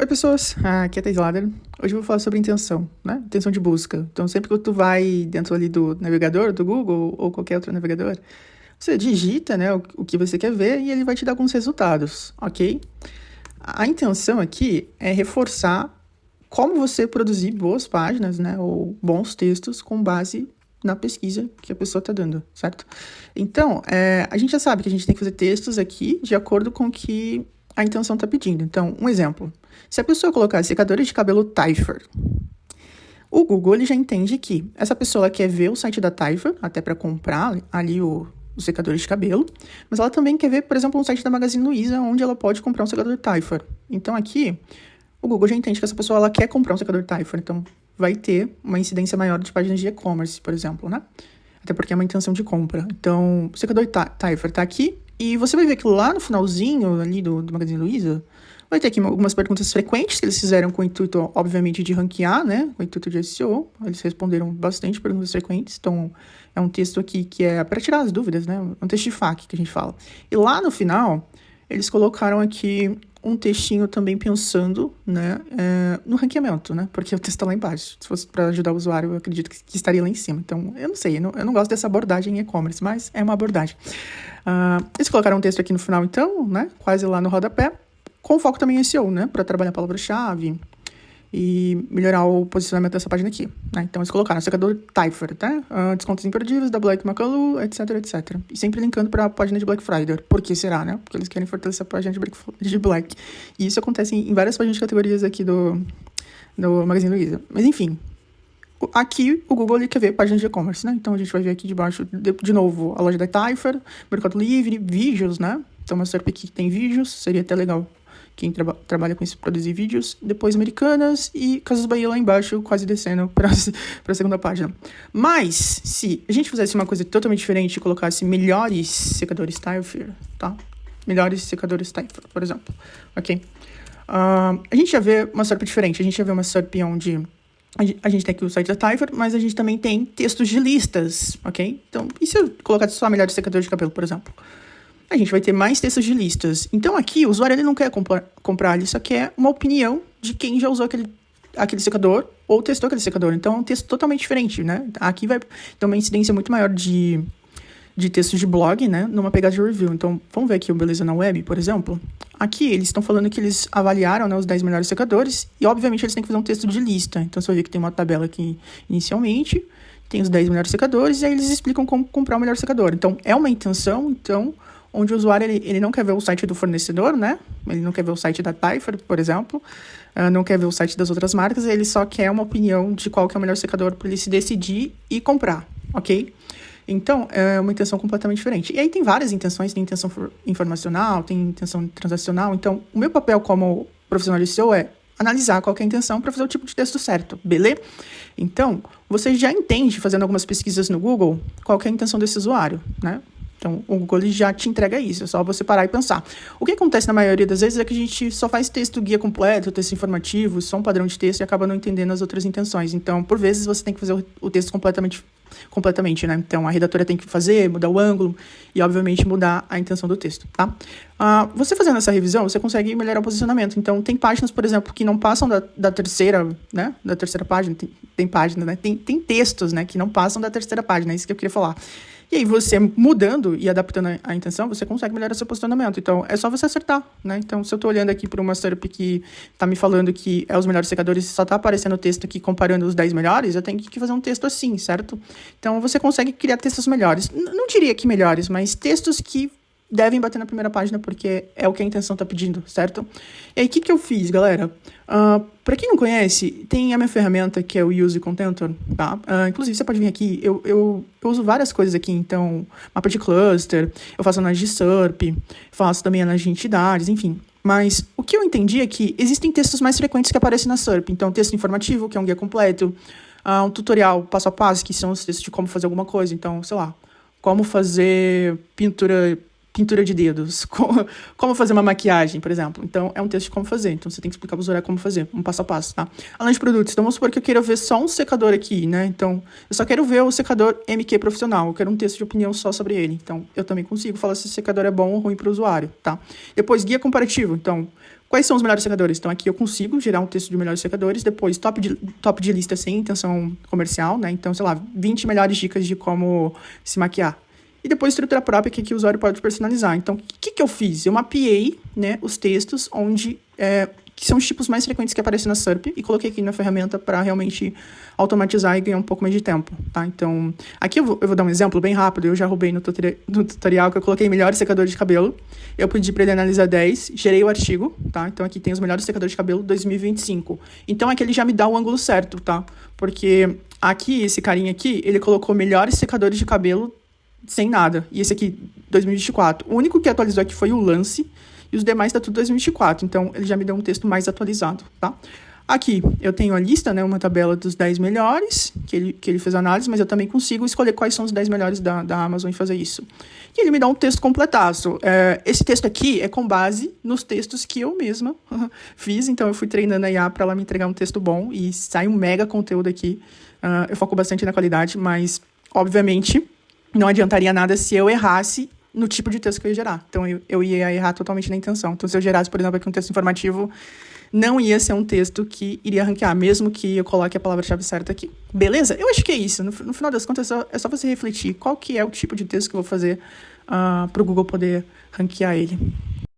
Oi, pessoas. Aqui é a Thais Lader. Hoje eu vou falar sobre intenção, né? Intenção de busca. Então, sempre que tu vai dentro ali do navegador, do Google ou qualquer outro navegador, você digita, né, o que você quer ver e ele vai te dar alguns resultados, ok? A intenção aqui é reforçar como você produzir boas páginas, né, ou bons textos com base na pesquisa que a pessoa está dando, certo? Então, a gente já sabe que a gente tem que fazer textos aqui de acordo com o que a intenção está pedindo. Então, um exemplo. Se a pessoa colocar secadores de cabelo Taifer, o Google ele já entende que essa pessoa quer ver o site da Taifer, até para comprar ali os secadores de cabelo, mas ela também quer ver, por exemplo, um site da Magazine Luiza, onde ela pode comprar um secador Taifer. Então, aqui, o Google já entende que essa pessoa ela quer comprar um secador Taifer, então vai ter uma incidência maior de páginas de e-commerce, por exemplo, né? Até porque é uma intenção de compra. Então, o secador Taifer está aqui, e você vai ver que lá no finalzinho ali do Magazine Luiza, vai ter aqui algumas perguntas frequentes que eles fizeram com o intuito, obviamente, de ranquear, né? Com o intuito de SEO. Eles responderam bastante perguntas frequentes. Então, é um texto aqui que é para tirar as dúvidas, né? Um texto de FAQ que a gente fala. E lá no final, eles colocaram aqui um textinho também pensando, né, no ranqueamento, né? Porque o texto está lá embaixo. Se fosse para ajudar o usuário, eu acredito que estaria lá em cima. Então, eu não sei, eu não gosto dessa abordagem em e-commerce, mas é uma abordagem. Eles colocaram um texto aqui no final, então, né? Quase lá no rodapé, com foco também em SEO, né? Para trabalhar a palavra-chave e melhorar o posicionamento dessa página aqui, né? Então, eles colocaram secador Taifer, tá? Descontos imperdíveis da Black Macalu, etc, etc. E sempre linkando para a página de Black Friday. Por que será, né? Porque eles querem fortalecer a página de Black. E isso acontece em várias páginas de categorias aqui do Magazine Luiza. Mas, enfim, aqui o Google ele quer ver páginas de e-commerce, né? Então, a gente vai ver aqui debaixo, de novo, a loja da Taifer, Mercado Livre, vídeos, né? Então, uma SERP aqui que tem vídeos, seria até legal quem trabalha com isso, produzir vídeos, depois Americanas e Casas Bahia lá embaixo, quase descendo para a segunda página. Mas, se a gente fizesse uma coisa totalmente diferente e colocasse melhores secadores Taifer, tá? Melhores secadores Taifer, por exemplo, ok? A gente já vê uma SERP diferente, a gente já vê uma SERP onde a gente tem aqui o site da Taifer, mas a gente também tem textos de listas, ok? Então, e se eu colocasse só melhores secadores de cabelo, por exemplo? A gente vai ter mais textos de listas. Então, aqui, o usuário ele não quer comprar, ele só quer uma opinião de quem já usou aquele secador ou testou aquele secador. Então, é um texto totalmente diferente, né? Aqui vai ter uma incidência muito maior de textos de blog, né? Numa pegada de review. Então, vamos ver aqui o Beleza na Web, por exemplo. Aqui, eles estão falando que eles avaliaram, né, os 10 melhores secadores e, obviamente, eles têm que fazer um texto de lista. Então, você vai ver que tem uma tabela aqui inicialmente, tem os 10 melhores secadores e aí eles explicam como comprar o melhor secador. Então, é uma intenção, onde o usuário ele não quer ver o site do fornecedor, né? Ele não quer ver o site da Taifer, por exemplo, não quer ver o site das outras marcas, ele só quer uma opinião de qual que é o melhor secador para ele se decidir e comprar, ok? Então, é uma intenção completamente diferente. E aí tem várias intenções, tem intenção informacional, tem intenção transacional. Então, o meu papel como profissional de SEO é analisar qual que é a intenção para fazer o tipo de texto certo, beleza? Então, você já entende, fazendo algumas pesquisas no Google, qual que é a intenção desse usuário, né? Então, o Google já te entrega isso, é só você parar e pensar. O que acontece na maioria das vezes é que a gente só faz texto guia completo, texto informativo, só um padrão de texto e acaba não entendendo as outras intenções. Então, por vezes, você tem que fazer o texto completamente, né? Então, a redatora tem que fazer, mudar o ângulo e, obviamente, mudar a intenção do texto, tá? Você fazendo essa revisão, você consegue melhorar o posicionamento. Então, tem páginas, por exemplo, que não passam da terceira, né? Da terceira página, tem páginas, né? Tem textos, né? Que não passam da terceira página, é isso que eu queria falar. E aí, você mudando e adaptando a intenção, você consegue melhorar seu posicionamento. Então, é só você acertar, né? Então, se eu estou olhando aqui para uma SERP que está me falando que é os melhores secadores e só está aparecendo o texto aqui comparando os 10 melhores, eu tenho que fazer um texto assim, certo? Então, você consegue criar textos melhores. Não diria que melhores, mas textos que devem bater na primeira página, porque é o que a intenção está pedindo, certo? E aí, o que eu fiz, galera? Para quem não conhece, tem a minha ferramenta que é o Use Contentor, tá? Inclusive, você pode vir aqui, eu uso várias coisas aqui, então, mapa de cluster, eu faço análise de SERP, faço também análise de entidades, enfim. Mas o que eu entendi é que existem textos mais frequentes que aparecem na SERP. Então, texto informativo, que é um guia completo, um tutorial passo a passo, que são os textos de como fazer alguma coisa. Então, sei lá, como fazer pintura de dedos, como fazer uma maquiagem, por exemplo. Então, é um texto de como fazer. Então, você tem que explicar para o usuário como fazer, um passo a passo, tá? Além de produtos, então vamos supor que eu queira ver só um secador aqui, né? Então, eu só quero ver o secador MQ profissional, eu quero um texto de opinião só sobre ele. Então, eu também consigo falar se esse secador é bom ou ruim para o usuário, tá? Depois, guia comparativo. Então, Quais são os melhores secadores? Então, aqui eu consigo gerar um texto de melhores secadores, depois top de lista sem intenção comercial, né? Então, sei lá, 20 melhores dicas de como se maquiar. E depois estrutura própria que o usuário pode personalizar. Então, o que eu fiz? Eu mapeei, né, os textos onde que são os tipos mais frequentes que aparecem na SERP e coloquei aqui na ferramenta para realmente automatizar e ganhar um pouco mais de tempo, tá? Então, aqui eu vou dar um exemplo bem rápido. Eu já roubei no tutorial que eu coloquei melhores secadores de cabelo. Eu pedi para ele analisar 10, gerei o artigo, tá? Então, aqui tem os melhores secadores de cabelo 2025. Então, aqui ele já me dá o ângulo certo, tá? Porque aqui, esse carinha aqui, ele colocou melhores secadores de cabelo sem nada. E esse aqui, 2024. O único que atualizou aqui foi o Lance, e os demais tá tudo 2024. Então, ele já me deu um texto mais atualizado, tá? Aqui, eu tenho a lista, né? Uma tabela dos 10 melhores, que ele fez a análise, mas eu também consigo escolher quais são os 10 melhores da Amazon e fazer isso. E ele me dá um texto completaço. Esse texto aqui é com base nos textos que eu mesma fiz. Então, eu fui treinando a IA para ela me entregar um texto bom e sai um mega conteúdo aqui. Eu foco bastante na qualidade, mas, obviamente, não adiantaria nada se eu errasse no tipo de texto que eu ia gerar. Então, eu ia errar totalmente na intenção. Então, se eu gerasse, por exemplo, aqui um texto informativo, não ia ser um texto que iria ranquear, mesmo que eu coloque a palavra-chave certa aqui. Beleza? Eu acho que é isso. No final das contas, é só você refletir qual que é o tipo de texto que eu vou fazer para o Google poder ranquear ele.